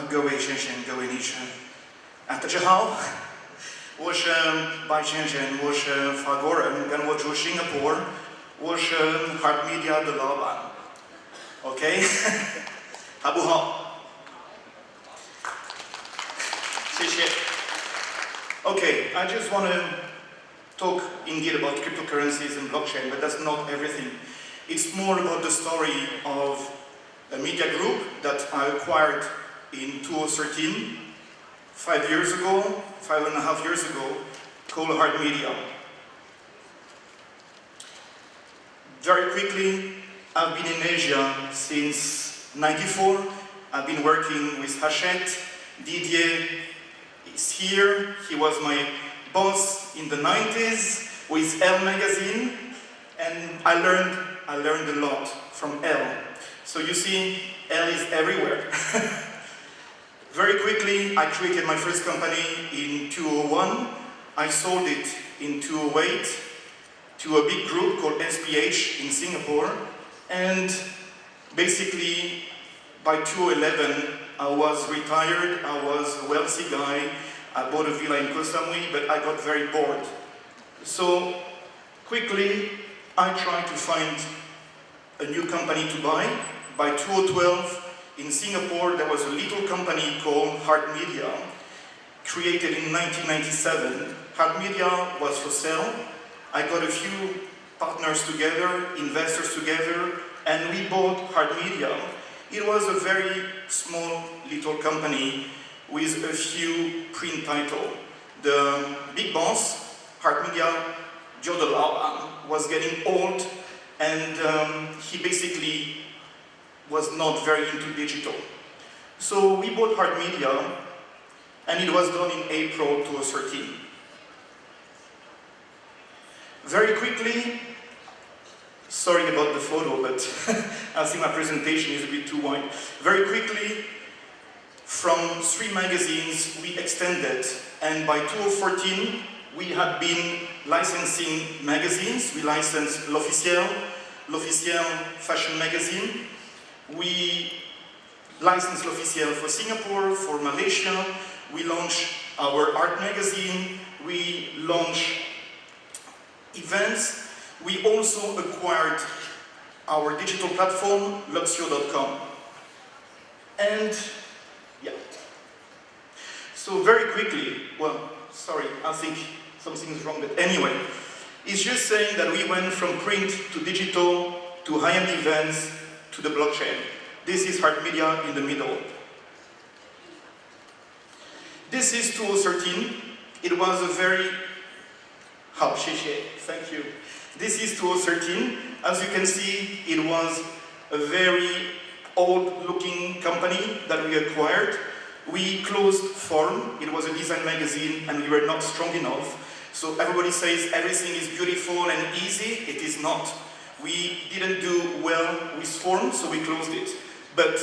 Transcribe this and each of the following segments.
各位先生，各位女士，大家好，我是白先生，我是法国人，跟我住新加坡，我是 Hard Media 的老板 ，OK， 好不好？谢谢。Okay, I just want to talk indeed about cryptocurrencies and blockchain, but that's not everything. It's more about the story of a media group that I acquired in 2013, 5 years ago, 5.5 years ago, called Hard Media. Very quickly, I've been in Asia since '94. I've been working with Hachette. Didier is here. He was my boss in the 90s with Elle magazine, and I learned a lot from Elle. So you see, Elle is everywhere. Very quickly, I created my first company in 2001. I sold it in 2008 to a big group called SPH in Singapore. And basically, by 2011, I was retired. I was a wealthy guy. I bought a villa in Koh Samui, but I got very bored. So quickly, I tried to find a new company to buy. By 2012, in Singapore, there was a little company called Hard Media, created in 1997. Hard Media was for sale. I got a few partners together, investors together, and we bought Hard Media. It was a very small little company with a few print titles. The big boss, Hard Media, Joe de Lauban, was getting old, and he basically was not very into digital. So we bought Hard Media, and it was done in April 2013. Very quickly, sorry about the photo, but I think my presentation is a bit too wide. Very quickly, from 3 magazines, we extended, and by 2014, we had been licensing magazines. We licensed L'Officiel fashion magazine. We licensed L'Officiel for Singapore, for Malaysia. We launched our art magazine. We launched events. We also acquired our digital platform, Luxio.com. And yeah. So very quickly, well, sorry, I think something is wrong, but anyway, it's just saying that we went from print to digital to high-end events to the blockchain. This is Hard Media in the middle. This is 2013. It was a very... Thank you. This is 2013. As you can see, it was a very old-looking company that we acquired. We closed Forum. It was a design magazine, and we were not strong enough. So everybody says everything is beautiful and easy. It is not. We didn't do well with Forum, so we closed it. But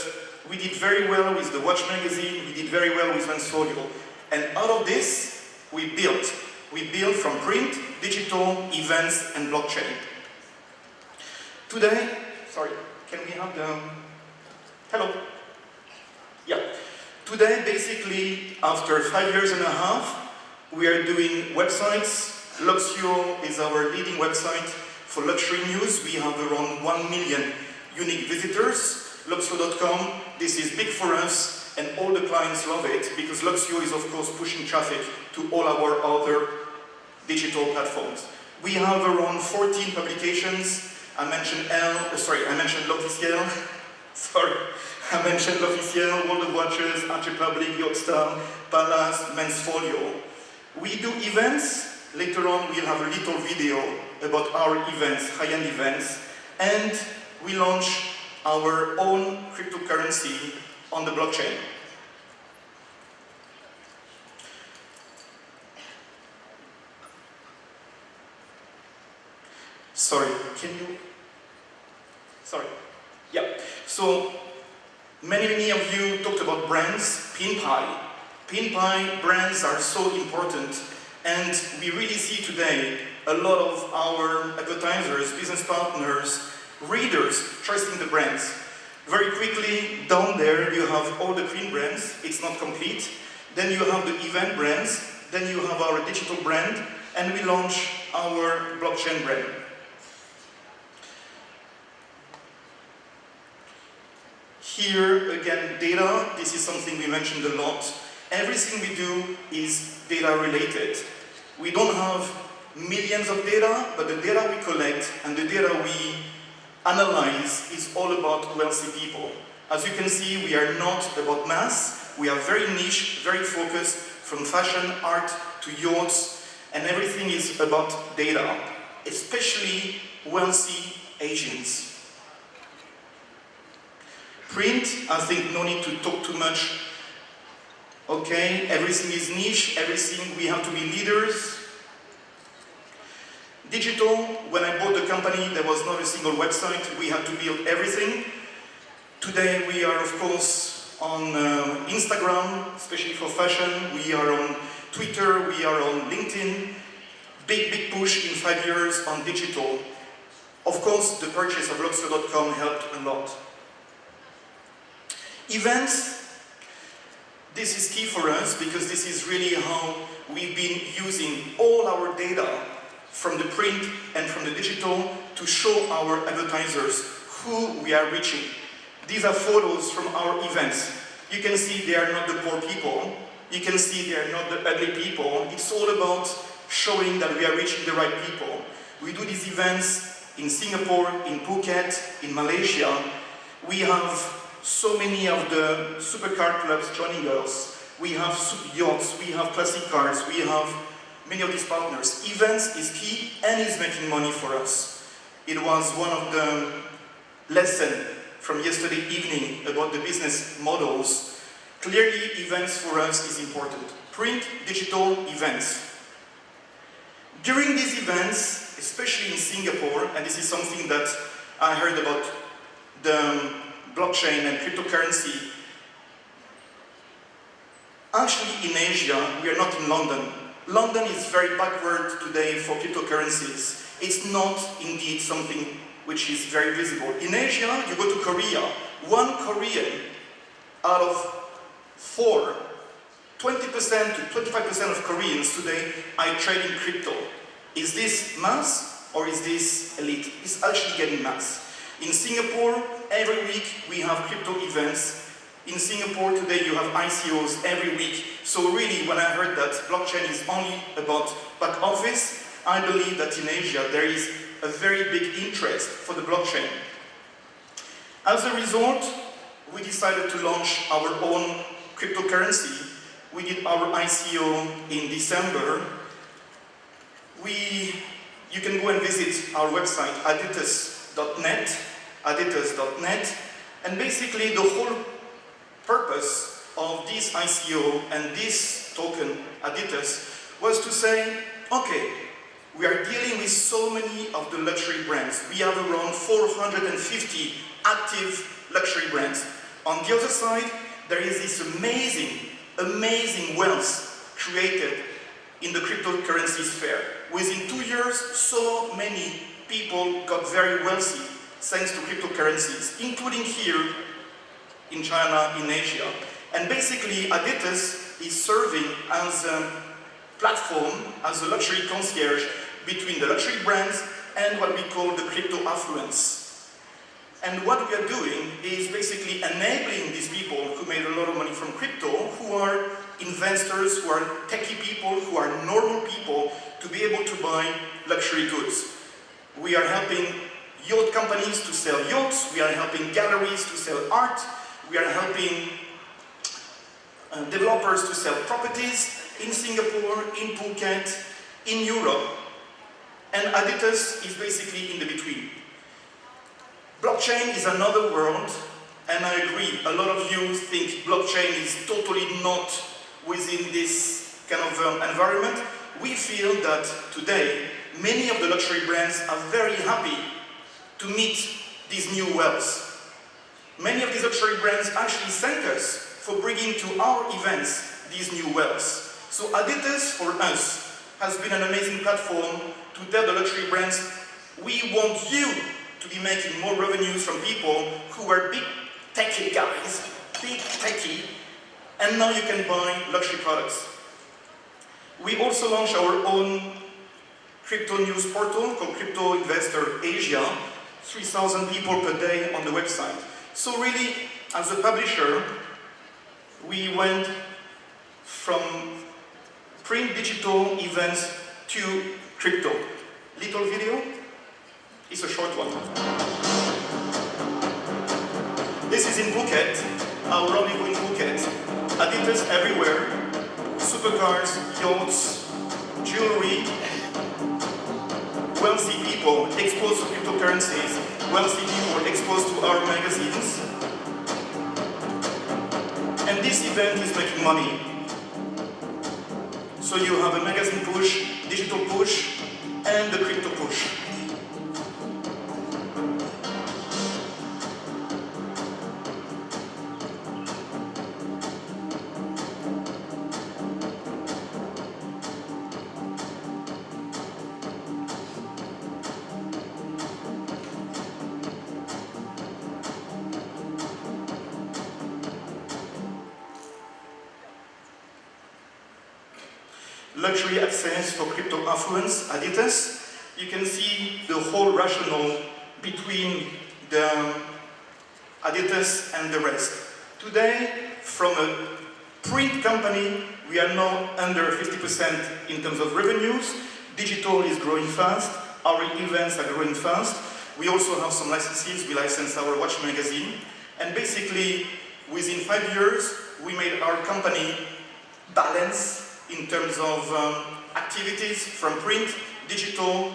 we did very well with the watch magazine. We did very well with Manfolio. And out of this, we built. We built from print, digital, events, and blockchain. Today, sorry, can we have the... Hello? Yeah. Today, basically, after 5.5 years, we are doing websites. Luxio is our leading website for luxury news. We have around 1 million unique visitors. Luxio.com, this is big for us, and all the clients love it, because Luxio is, of course, pushing traffic to all our other digital platforms. We have around 14 publications. I mentioned L'Officiel. Sorry. I mentioned L'Officiel, World of Watches, Art Republic, Yorkstyle, Palace, Manfolio. We do events. Later on, we'll have a little video about our events, high-end events. And we launch our own cryptocurrency on the blockchain. Sorry, can you... Sorry. Yeah. So, many of you talked about brands, PINPI. PINPI brands are so important, and we really see today a lot of our advertisers, business partners, readers trusting the brands. Very quickly, down there you have all the print brands, it's not complete. Then you have the event brands, then you have our digital brand, and we launch our blockchain brand. Here, again, data, this is something we mentioned a lot. Everything we do is data related. We don't have millions of data, but the data we collect and the data we analyze is all about wealthy people. As you can see, we are not about mass, we are very niche, very focused, from fashion, art to yachts, and everything is about data, especially wealthy Asians. Print, I think no need to talk too much. Okay, everything is niche, everything we have to be leaders. Digital, when I bought the company, there was not a single website, we had to build everything. Today we are, of course, on Instagram, especially for fashion, we are on Twitter, we are on LinkedIn. Big push in 5 years on digital. Of course, the purchase of Luxor.com helped a lot. Events, this is key for us because this is really how we've been using all our data from the print and from the digital to show our advertisers who we are reaching. These are photos from our events. You can see they are not the poor people. You can see they are not the ugly people. It's all about showing that we are reaching the right people. We do these events in Singapore, in Phuket, in Malaysia. We have so many of the supercar clubs joining us. We have yachts, we have classic cars, we have many of these partners. Events is key and is making money for us. It was one of the lessons from yesterday evening about the business models. Clearly, events for us is important. Print, digital, events. During these events, especially in Singapore, and this is something that I heard about the blockchain and cryptocurrency. Actually, in Asia, we are not in London. London is very backward today for cryptocurrencies. It's not indeed something which is very visible. In Asia, you go to Korea, 1 Korean out of 4, 20% to 25% of Koreans today are trading crypto. Is this mass or is this elite? It's actually getting mass. In Singapore, every week we have crypto events. In Singapore today you have ICOs every week. So really, when I heard that blockchain is only about back office, I believe that in Asia there is a very big interest for the blockchain. As a result, we decided to launch our own cryptocurrency. We did our ICO in December. You can go and visit our website, aditus.net, and basically the whole purpose of this ICO and this token, Aditus, was to say, okay, we are dealing with so many of the luxury brands. We have around 450 active luxury brands. On the other side, there is this amazing wealth created in the cryptocurrency sphere. Within 2 years, so many people got very wealthy thanks to cryptocurrencies, including here in China, in Asia. And basically, Aditus is serving as a platform, as a luxury concierge between the luxury brands and what we call the crypto affluence. And what we are doing is basically enabling these people who made a lot of money from crypto, who are investors, who are techie people, who are normal people, to be able to buy luxury goods. We are helping yacht companies to sell yachts, we are helping galleries to sell art, we are helping developers to sell properties in Singapore, in Phuket, in Europe. And Aditus is basically in the between. Blockchain is another world, and I agree, a lot of you think blockchain is totally not within this kind of environment. We feel that today, many of the luxury brands are very happy to meet these new wealths. Many of these luxury brands actually thank us for bringing to our events these new wealths. So Aditus, for us, has been an amazing platform to tell the luxury brands, we want you to be making more revenues from people who are big techie guys, big techie, and now you can buy luxury products. We also launched our own crypto news portal called Crypto Investor Asia, 3,000 people per day on the website. So really, as a publisher, we went from print digital events to crypto. Little video, it's a short one. This is in Phuket, our rendezvous in Phuket. Adidas everywhere, supercars, yachts, jewelry, wealthy people exposed to cryptocurrencies, wealthy people exposed to our magazines. And this event is making money. So you have a magazine push, digital push, and the crypto push. Luxury access for crypto affluence, Adidas. You can see the whole rationale between the Adidas and the rest. Today, from a print company, we are now under 50% in terms of revenues. Digital is growing fast. Our events are growing fast. We also have some licenses. We license our watch magazine. And basically, within 5 years, we made our company balance in terms of activities from print, digital,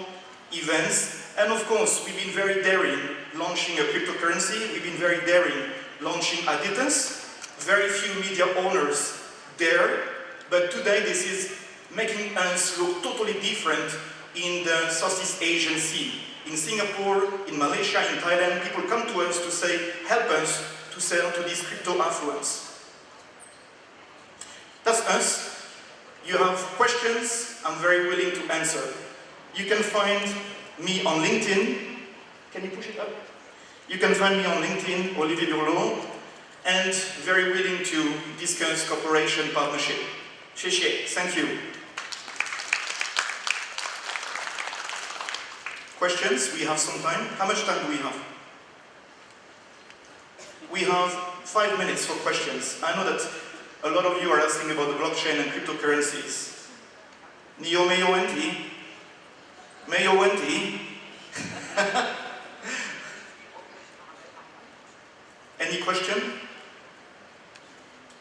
events, and of course we've been very daring launching a cryptocurrency, we've been very daring launching Adidas, very few media owners there, but today this is making us look totally different in the Southeast Asian scene. In Singapore, in Malaysia, in Thailand, people come to us to say, help us to sell to this crypto affluence. That's us. You have questions, I'm very willing to answer. You can find me on LinkedIn. Can you push it up? You can find me on LinkedIn, Olivier Burlot, and very willing to discuss cooperation, partnership. Thank you. Questions? We have some time. How much time do we have? We have 5 minutes for questions. I know that a lot of you are asking about the blockchain and cryptocurrencies. Neo Mayo Wenti. Mayo Wenti. Any question?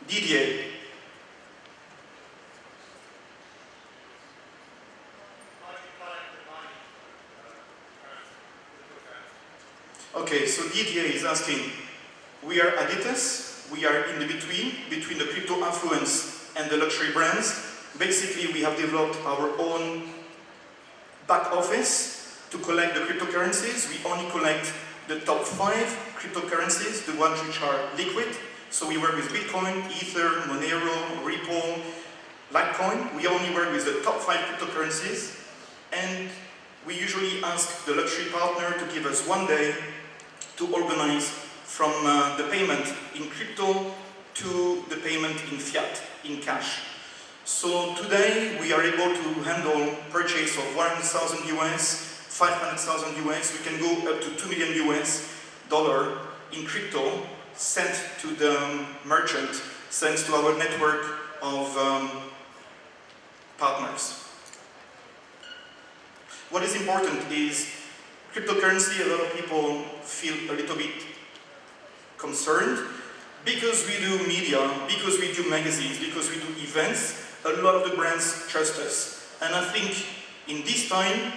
Didier. Okay, so Didier is asking, we are Adidas. We are in the between the crypto affluence and the luxury brands. Basically, we have developed our own back office to collect the cryptocurrencies. We only collect the top 5 cryptocurrencies, the ones which are liquid. So we work with Bitcoin, Ether, Monero, Ripple, Litecoin. We only work with the top 5 cryptocurrencies. And we usually ask the luxury partner to give us 1 day to organize from the payment in crypto to the payment in fiat, in cash. So today we are able to handle purchase of 100,000 US, 500,000 US. We can go up to $2 million US in crypto sent to the merchant thanks to our network of partners. What is important is cryptocurrency. A lot of people feel a little bit concerned because we do media, because we do magazines, because we do events. A lot of the brands trust us, and I think in this time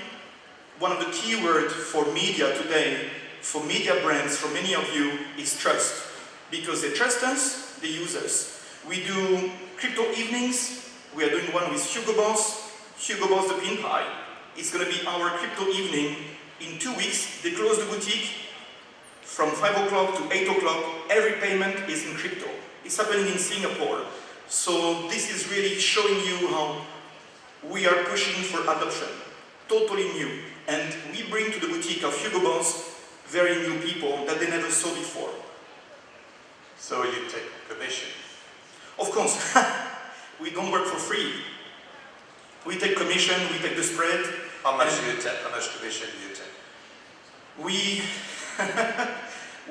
one of the key words for media today, for media brands, for many of you, is trust, because they trust us, they use us. We do crypto evenings. We are doing one with Hugo Boss the Pin Pie. It's going to be our crypto evening in 2 weeks. They close the boutique from 5 o'clock to 8 o'clock. Every payment is in crypto. It's happening in Singapore. So this is really showing you how we are pushing for adoption. Totally new. And we bring to the boutique of Hugo Boss very new people that they never saw before. So you take commission? Of course, we don't work for free. We take commission, we take the spread. How much do you take? How much commission do you take? We,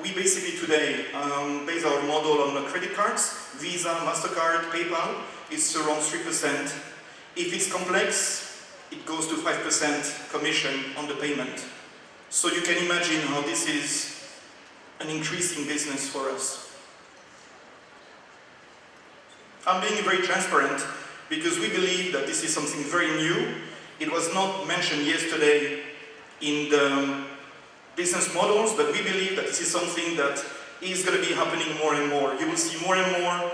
we basically today base our model on the credit cards, Visa, MasterCard, PayPal. It's around 3%. If it's complex, it goes to 5% commission on the payment. So you can imagine how this is an increasing business for us. I'm being very transparent because we believe that this is something very new. It was not mentioned yesterday in the business models, but we believe that this is something that is going to be happening more and more. You will see more and more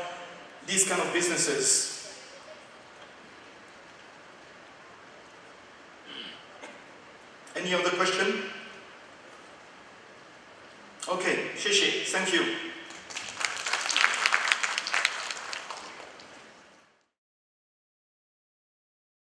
these kind of businesses. Any other question? Okay, 谢谢, thank you.